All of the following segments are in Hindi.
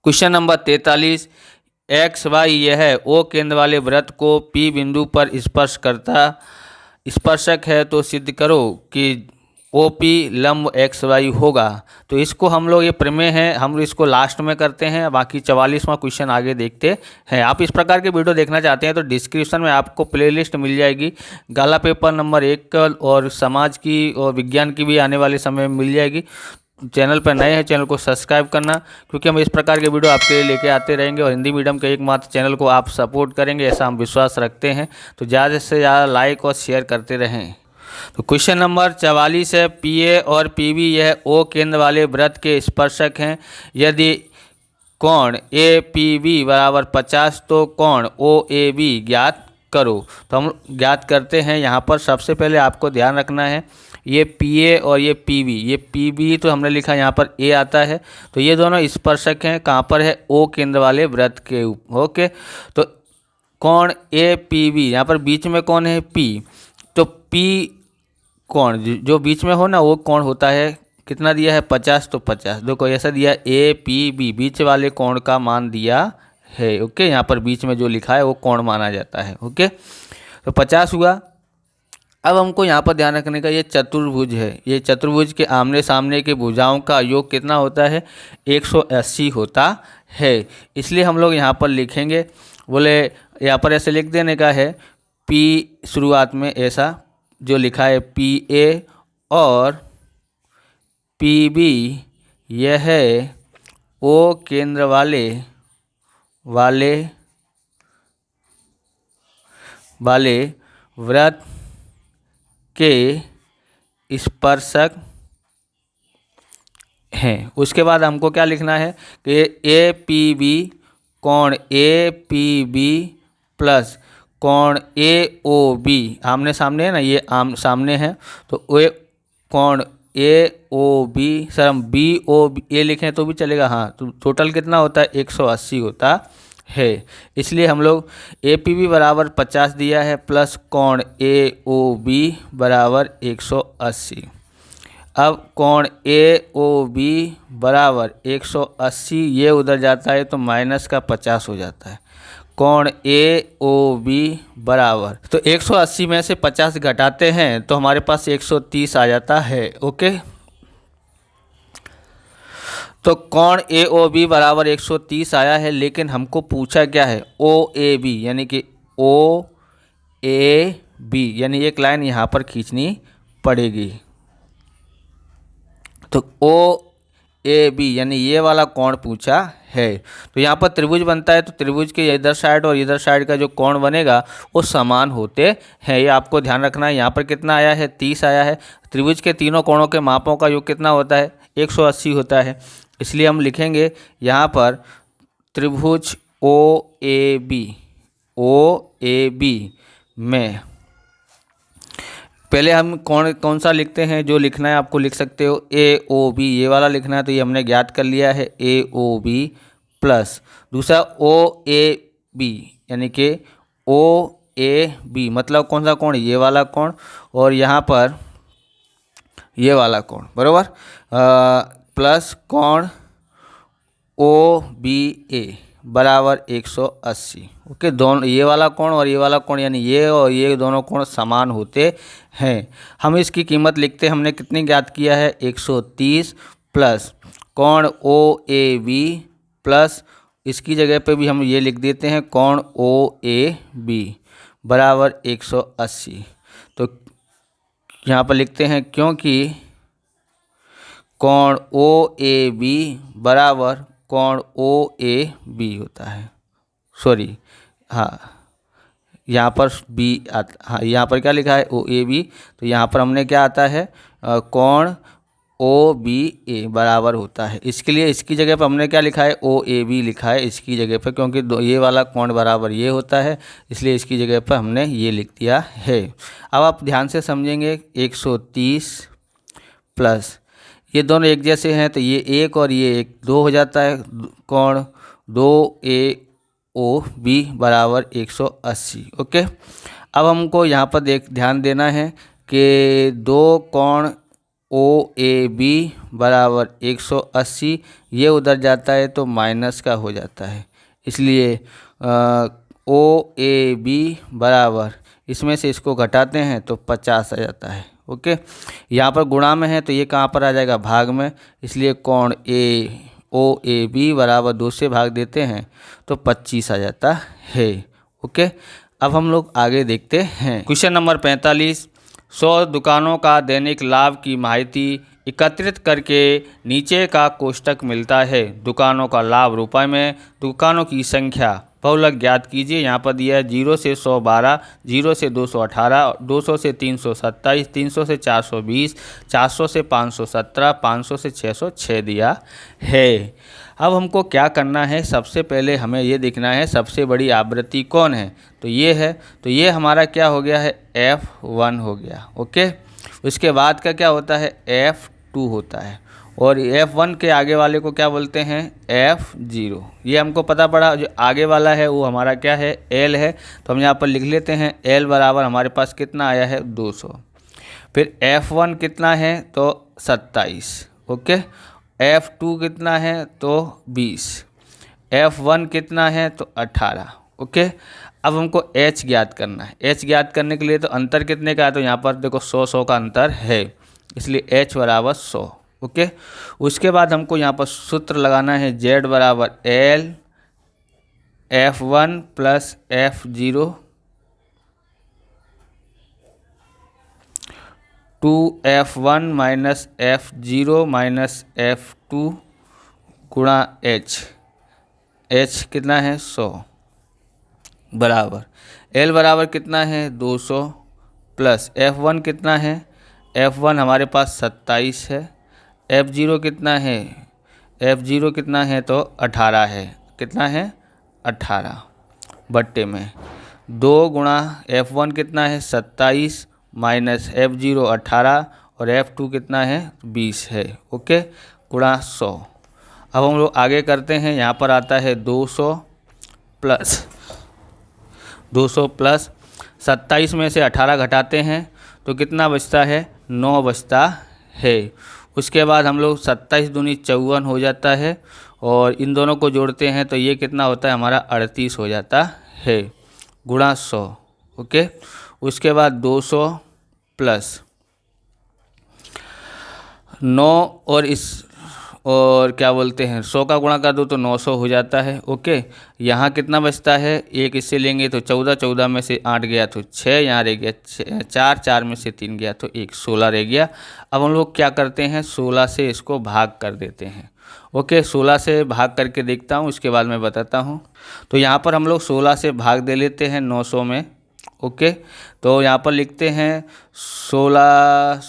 क्वेश्चन नंबर 43, एक्स वाई यह ओ केंद्र वाले वृत्त को पी बिंदु पर स्पर्शक है तो सिद्ध करो कि ओ पी लंब एक्स वाई होगा। तो इसको हम लोग, ये प्रमेय है, हम इसको लास्ट में करते हैं, बाकी 44वां क्वेश्चन आगे देखते हैं। आप इस प्रकार के वीडियो देखना चाहते हैं तो डिस्क्रिप्शन में आपको प्लेलिस्ट मिल जाएगी, गाला पेपर नंबर 1 और समाज की और विज्ञान की भी आने वाले समय में मिल जाएगी। चैनल पर नए हैं, चैनल को सब्सक्राइब करना, क्योंकि हम इस प्रकार के वीडियो आपके लिए लेके आते रहेंगे और हिंदी मीडियम के एकमात्र चैनल को आप सपोर्ट करेंगे, ऐसा हम विश्वास रखते हैं। तो ज़्यादा से ज़्यादा लाइक और शेयर करते रहें। तो क्वेश्चन नंबर 44 है, पी ए और पी बी यह ओ केंद्र वाले वृत्त के स्पर्शक हैं। यदि कोण ए पी बी बराबर 50 तो कोण ओ ए बी ज्ञात करो। तो हम ज्ञात करते हैं। यहाँ पर सबसे पहले आपको ध्यान रखना है, ये पी ए और ये पी बी, ये पी बी तो हमने लिखा यहाँ पर ए आता है, तो ये दोनों स्पर्शक हैं। कहाँ पर है? ओ केंद्र वाले वृत्त के ऊपर। ओके, तो कोण ए पी बी, यहाँ पर बीच में कौन है? पी। तो पी कोण जो बीच में हो ना, वो कोण होता है, कितना दिया है? 50। तो 50 देखो ऐसा दिया, ए पी बी बीच वाले कोण का मान दिया है। ओके, यहाँ पर बीच में जो लिखा है वो कोण माना जाता है। ओके, तो 50 हुआ। अब हमको यहाँ पर ध्यान रखने का, ये चतुर्भुज है, ये चतुर्भुज के आमने सामने के भुजाओं का योग कितना होता है? 180 होता है। इसलिए हम लोग यहाँ पर लिखेंगे, बोले यहाँ पर ऐसे लिख देने का है, पी शुरुआत में ऐसा जो लिखा है पी ए और पी बी यह है ओ केंद्र वाले वृत्त के स्पर्शक हैं। उसके बाद हमको क्या लिखना है कि ए पी बी कोण ए पी बी प्लस कोण ए ओ बी, आमने सामने है ना, ये सामने है, तो ए कोण ए ओ बी, सर हम बी ओ बी ए लिखें तो भी चलेगा। हाँ, तो टोटल कितना होता है? 180 होता है। इसलिए हम लोग ए पी बी बराबर 50 दिया है प्लस कोण ए ओ बी बराबर 180। अब कोण ए ओ बी बराबर 180, ये उधर जाता है तो माइनस का 50 हो जाता है। कोण ए ओ बी बराबर, तो 180 में से 50 घटाते हैं तो हमारे पास 130 आ जाता है। ओके, तो कोण ए ओ बी बराबर 130 आया है, लेकिन हमको पूछा क्या है? ओ ए बी, यानी कि ओ ए बी, यानी एक लाइन यहाँ पर खींचनी पड़ेगी। तो ओ ए बी यानी ये वाला कोण पूछा है। तो यहाँ पर त्रिभुज बनता है, तो त्रिभुज के इधर साइड और इधर साइड का जो कोण बनेगा वो समान होते हैं, ये आपको ध्यान रखना है। यहाँ पर कितना आया है? 30 आया है। त्रिभुज के तीनों कोणों के मापों का योग कितना होता है? 180 होता है। इसलिए हम लिखेंगे यहाँ पर त्रिभुज ओ ए बी में पहले हम कौन सा लिखते हैं? जो लिखना है आपको लिख सकते हो, ए ओ बी, ये वाला लिखना है, तो ये हमने ज्ञात कर लिया है, ए ओ बी प्लस दूसरा ओ ए बी, यानी कि ओ ए बी मतलब कौन सा कोण? ये वाला कोण, और यहाँ पर ये वाला कोण, बराबर, प्लस कोण ओ बी ए बराबर 180। ओके, दोनों ये वाला कोण और ये वाला कोण, यानी ये और ये दोनों कोण समान होते हैं। हम इसकी कीमत लिखते हैं, हमने कितनी ज्ञात किया है? 130 प्लस कोण ओ ए बी प्लस इसकी जगह पे भी हम ये लिख देते हैं कोण ओ ए बी बराबर 180। तो यहाँ पर लिखते हैं क्योंकि कोण ओ ए बी बराबर कोण ओ ए बी होता है, सॉरी, हाँ यहाँ पर बी आता, हाँ यहाँ पर क्या लिखा है? ओ ए बी, तो यहाँ पर हमने क्या आता है? कोण ओ बी ए बराबर होता है। इसके लिए इसकी जगह पर हमने क्या लिखा है? ओ ए बी लिखा है इसकी जगह पर, क्योंकि ये वाला कोण बराबर ये होता है, इसलिए इसकी जगह पर हमने ये लिख दिया है। अब आप ध्यान से समझेंगे, 130 प्लस ये दोनों एक जैसे हैं, तो ये एक और ये एक 2 हो जाता है, कोण 2 ए ओ बी बराबर 180। ओके, अब हमको यहाँ पर ध्यान देना है कि दो कोण OAB बराबर 180, ये उधर जाता है तो माइनस का हो जाता है, इसलिए OAB बराबर इसमें से इसको घटाते हैं तो 50 आ जाता है। ओके, यहाँ पर गुणा में है तो ये कहाँ पर आ जाएगा, भाग में, इसलिए कोण OAB बराबर 2 से भाग देते हैं तो 25 आ जाता है। ओके, अब हम लोग आगे देखते हैं। क्वेश्चन नंबर 45, 100 दुकानों का दैनिक लाभ की माहिती एकत्रित करके नीचे का कोष्टक मिलता है। दुकानों का लाभ रुपए में, दुकानों की संख्या बहुलक ज्ञात कीजिए। यहाँ पर दिया है 0 से 112, 0 से 218, 200 से 327, 300 से 420, 400 से 517, 500 से 606 दिया है। अब हमको क्या करना है, सबसे पहले हमें ये देखना है सबसे बड़ी आवृत्ति कौन है, तो ये है, तो ये हमारा क्या हो गया है, F1 हो गया। ओके, उसके बाद का क्या होता है, F2 होता है, और F1 के आगे वाले को क्या बोलते हैं, F0। ये हमको पता पड़ा, जो आगे वाला है वो हमारा क्या है, L है, तो हम यहाँ पर लिख लेते हैं L बराबर हमारे पास कितना आया है, 200। फिर F1 कितना है, तो 27। ओके, F2 कितना है, तो 20, F1 कितना है, तो 18। ओके, अब हमको H ज्ञात करना है। H ज्ञात करने के लिए तो अंतर कितने का है, तो यहाँ पर देखो 100 का अंतर है, इसलिए H बराबर 100। ओके, उसके बाद हमको यहाँ पर सूत्र लगाना है, Z बराबर L F1 plus F0 2F1 minus F0 minus F2 गुणा H कितना है, 100 बराबर L बराबर कितना है, 200 प्लस F1 कितना है, F1 हमारे पास 27 है, F0 कितना है, F0 कितना है, तो 18 है, कितना है, 18 बट्टे में 2 गुणा F1 कितना है, 27 माइनस F0 18 और F2 कितना है, 20 है। ओके, गुणा 100। अब हम लोग आगे करते हैं, यहाँ पर आता है 200 प्लस 27 में से 18 घटाते हैं तो कितना बचता है, 9 बचता है। उसके बाद हम लोग 27 दूनी 54 हो जाता है, और इन दोनों को जोड़ते हैं तो ये कितना होता है, हमारा 38 हो जाता है, गुणा 100। ओके, उसके बाद 200 प्लस 9 और क्या बोलते हैं, 100 का गुणा कर दो तो 900 हो जाता है। ओके, यहाँ कितना बचता है, एक इससे लेंगे तो 14, 14 में से 8 गया तो 6, यहाँ रह गया 4, 4 में से 3 गया तो 1, 16 रह गया। अब हम लोग क्या करते हैं, 16 से इसको भाग कर देते हैं। ओके, 16 से भाग करके देखता हूँ, उसके बाद मैं बताता हूँ। तो यहाँ पर हम लोग 16 से भाग दे लेते हैं 900 में। ओके, तो यहाँ पर लिखते हैं 16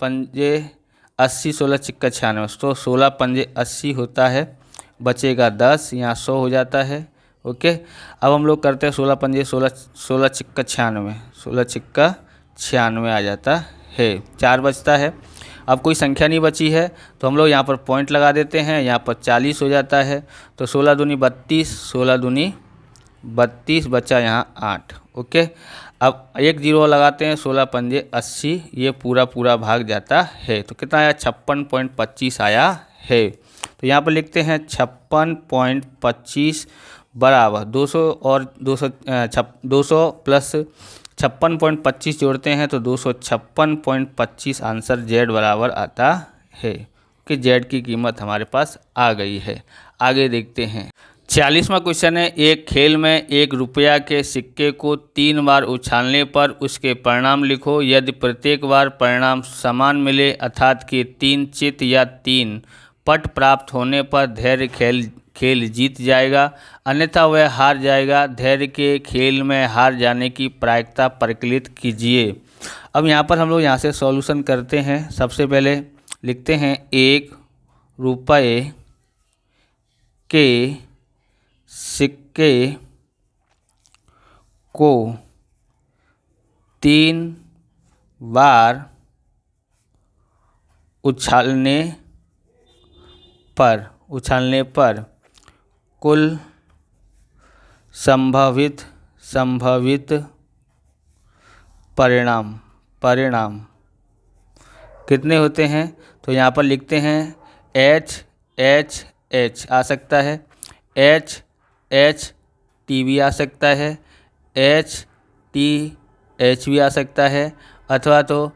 पंजे 80, 16 चिक्का 96, तो 16 पंजे 80 होता है, बचेगा 10, यहाँ 100 हो जाता है। ओके, अब हम लोग करते हैं 16 पंजे 16, 16 चिक्का 96, 16 चिक्का 96 आ जाता है, 4 बचता है। अब कोई संख्या नहीं बची है तो हम लोग यहाँ पर पॉइंट लगा देते हैं, यहाँ पर 40 हो जाता है, तो 16 दूनी 32, 16 दूनी 32 बचा यहाँ 8। ओके, अब एक जीरो लगाते हैं, 16 पंजे 80, ये पूरा भाग जाता है, तो कितना आया, 56.25 आया है। तो यहाँ पर लिखते हैं 56.25 बराबर 200 और 200 प्लस 56.25 जोड़ते हैं तो 256.25 आंसर Z बराबर आता है, कि Z की कीमत हमारे पास आ गई है। आगे देखते हैं। 46वां क्वेश्चन है, एक खेल में 1 रुपया के सिक्के को 3 बार उछालने पर उसके परिणाम लिखो। यदि प्रत्येक बार परिणाम समान मिले अर्थात कि 3 चित या 3 पट प्राप्त होने पर धैर्य खेल जीत जाएगा, अन्यथा वह हार जाएगा। धैर्य के खेल में हार जाने की प्रायिकता परिकलित कीजिए। अब यहाँ पर हम लोग यहाँ से सॉल्यूशन करते हैं। सबसे पहले लिखते हैं 1 रुपये के सिक्के को 3 बार उछालने पर कुल संभावित परिणाम कितने होते हैं, तो यहाँ पर लिखते हैं एच एच एच आ सकता है, एच एच टी भी आ सकता है, एच टी एच भी आ सकता है, अथवा तो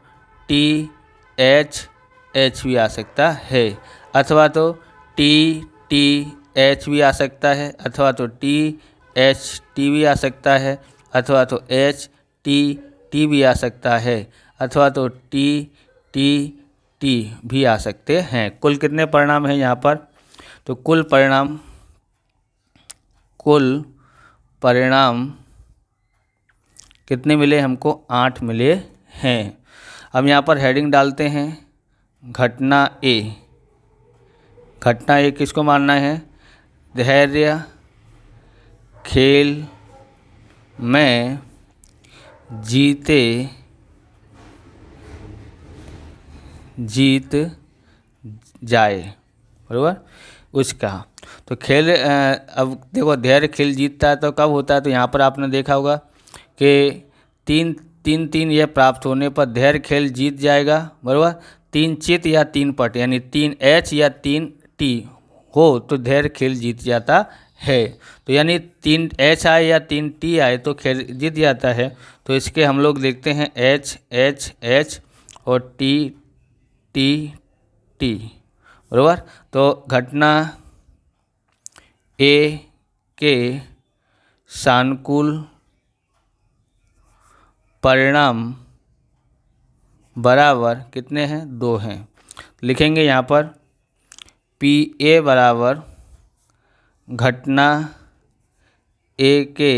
टी एच एच भी आ सकता है, अथवा तो टी टी एच भी आ सकता है, अथवा तो टी एच टी भी आ सकता है, अथवा तो एच टी टी भी आ सकता है, अथवा तो टी टी टी भी आ सकते हैं। कुल कितने परिणाम हैं यहाँ पर, तो कुल परिणाम कितने मिले हमको, 8 मिले हैं। अब यहाँ पर हेडिंग डालते हैं घटना ए। घटना ए किसको मानना है, धैर्य खेल में जीत जाए, बराबर उसका। तो खेल अब देखो धैर्य खेल जीतता है तो कब होता है, तो यहाँ पर आपने देखा होगा कि 3 यह प्राप्त होने पर धैर्य खेल जीत जाएगा, बराबर। 3 चित या 3 पट यानी 3 एच या 3 टी हो तो धैर्य खेल जीत जाता है। तो यानी 3 एच आए या 3 टी आए तो खेल जीत जाता है। तो इसके हम लोग देखते हैं एच एच एच और टी टी टी, बराबर। तो घटना ए के सानुकूल परिणाम बराबर कितने हैं, 2 हैं। लिखेंगे यहाँ पर पी ए बराबर घटना ए के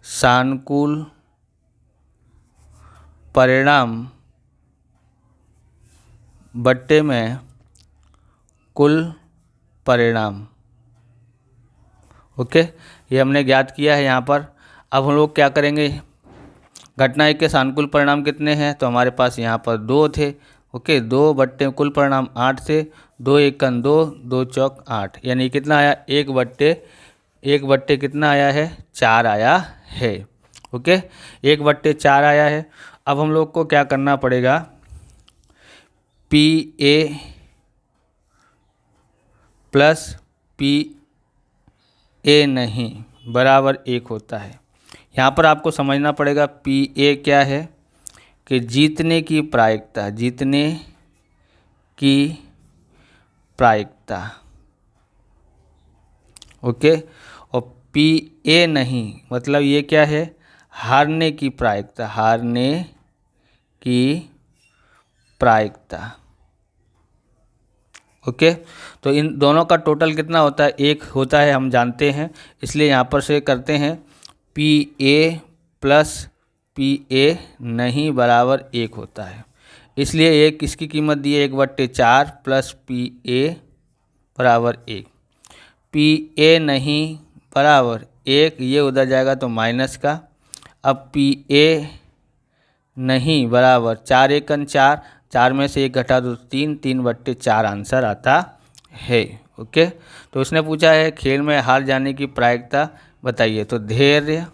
सानुकूल परिणाम बट्टे में कुल परिणाम। ओके, ये हमने ज्ञात किया है यहाँ पर। अब हम लोग क्या करेंगे, घटना एक के सानुकूल परिणाम कितने हैं, तो हमारे पास यहाँ पर 2 थे। ओके, 2 बट्टे कुल परिणाम 8 थे, 2 एकन 2, 2 चौक 8, यानी कितना आया, 1 बट्टे कितना आया है, 4 आया है। ओके, 1 बट्टे 4 आया है। अब हम लोग को क्या करना पड़ेगा, P A plus P A नहीं बराबर 1 होता है। यहाँ पर आपको समझना पड़ेगा पी ए क्या है, कि जीतने की प्रायिकता। ओके, और पी ए नहीं मतलब ये क्या है, हारने की प्रायिकता। ओके, तो इन दोनों का टोटल कितना होता है, 1 होता है, हम जानते हैं। इसलिए यहाँ पर से करते हैं P A plus P A नहीं बराबर 1 होता है। इसलिए 1 किसकी कीमत दी है, 1/4 प्लस पी ए बराबर 1। पी ए नहीं बराबर 1, ये उधर जाएगा तो माइनस का। अब पी ए नहीं बराबर 4 एकन 4, 4 में से 1 घटा दो 3, 3/4 आंसर आता है। ओके, तो उसने पूछा है खेल में हार जाने की प्रायिकता बताइए। तो धैर्य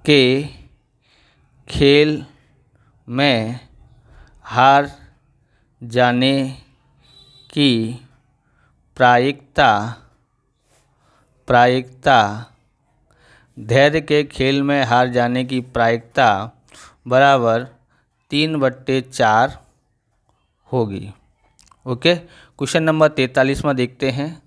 के खेल में हार जाने की प्रायिकता धैर्य के खेल में हार जाने की प्रायिकता बराबर 3/4 होगी। ओके, क्वेश्चन नंबर 43 में देखते हैं।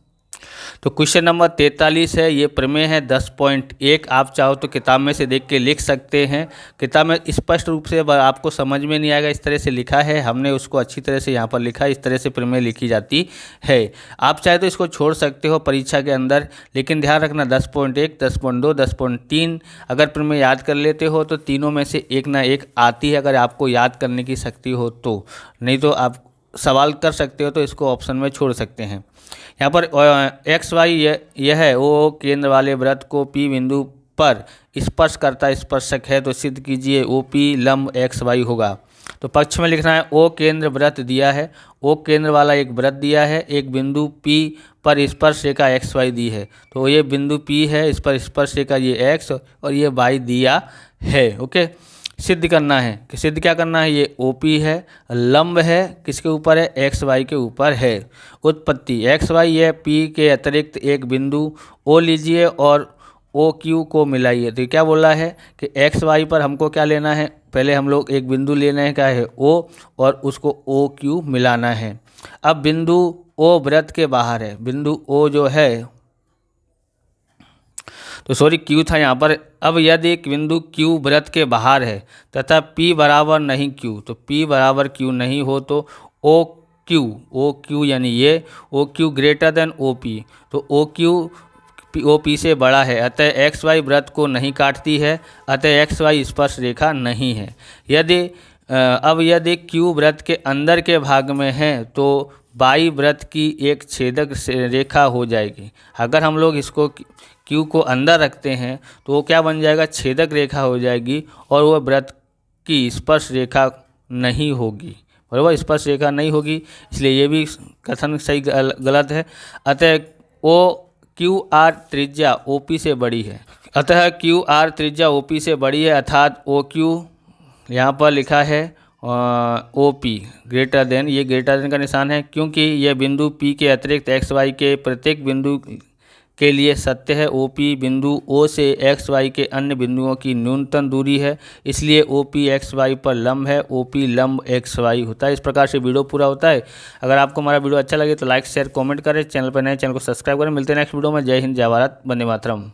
तो क्वेश्चन नंबर 43 है, ये प्रमेय है 10.1। आप चाहो तो किताब में से देख के लिख सकते हैं। किताब में स्पष्ट रूप से आपको समझ में नहीं आएगा, इस तरह से लिखा है, हमने उसको अच्छी तरह से यहाँ पर लिखा है। इस तरह से प्रमेय लिखी जाती है। आप चाहे तो इसको छोड़ सकते हो परीक्षा के अंदर, लेकिन ध्यान रखना 10.1, 10.2, 10.3 अगर प्रमेय याद कर लेते हो तो तीनों में से एक ना एक आती है, अगर आपको याद करने की शक्ति हो तो। नहीं तो आप सवाल कर सकते हो तो इसको ऑप्शन में छोड़ सकते हैं। यहाँ पर एक्स वाई यह है ओ केंद्र वाले वृत्त को पी बिंदु पर स्पर्श करता स्पर्शक है, तो सिद्ध कीजिए ओ पी लंब एक्स वाई होगा। तो पक्ष में लिखना है ओ केंद्र वृत्त दिया है, ओ केंद्र वाला एक वृत्त दिया है, एक बिंदु पी पर स्पर्श रेखा एक्स वाई दी है। तो ये बिंदु पी है, इस पर स्पर्श रेखा ये एक्स और ये वाई दिया है। ओके, सिद्ध करना है कि सिद्ध क्या करना है, ये OP है, लंब है, किसके ऊपर है, XY के ऊपर है। उत्पत्ति XY है, P के अतिरिक्त एक बिंदु O लीजिए और OQ को मिलाइए। तो क्या बोला है कि XY पर हमको क्या लेना है, पहले हम लोग एक बिंदु लेना है, क्या है, O, और उसको OQ मिलाना है। अब बिंदु O वृत्त के बाहर है, बिंदु O जो है, तो सॉरी Q था यहाँ पर। अब यदि एक बिंदु Q वृत्त के बाहर है तथा P बराबर नहीं Q, तो P बराबर Q नहीं हो तो OQ यानी ये OQ ग्रेटर देन OP, तो OQ OP से बड़ा है, अतः XY वृत्त को नहीं काटती है, अतः XY स्पर्श रेखा नहीं है। यदि Q वृत्त के अंदर के भाग में है तो Y वृत्त की एक छेदक रेखा हो जाएगी। अगर हम लोग इसको Q को अंदर रखते हैं तो वो क्या बन जाएगा, छेदक रेखा हो जाएगी, और वह वृत्त की स्पर्श रेखा नहीं होगी, बराबर, स्पर्श रेखा नहीं होगी, इसलिए ये भी कथन सही गलत है। अतः QR त्रिज्या OP से बड़ी है, अतः QR त्रिज्या OP से बड़ी है, अर्थात OQ यहाँ पर लिखा है OP ग्रेटर देन, ये ग्रेटर देन का निशान है, क्योंकि यह बिंदु P के अतिरिक्त XY के प्रत्येक बिंदु के लिए सत्य है। OP बिंदु O से XY के अन्य बिंदुओं की न्यूनतम दूरी है, इसलिए OP XY पर लंब है, OP लंब XY होता है। इस प्रकार से वीडियो पूरा होता है। अगर आपको हमारा वीडियो अच्छा लगे तो लाइक शेयर कमेंट करें, चैनल पर नए चैनल को सब्सक्राइब करें। मिलते हैं नेक्स्ट वीडियो में। जय हिंद, जय भारत, वंदे मातरम।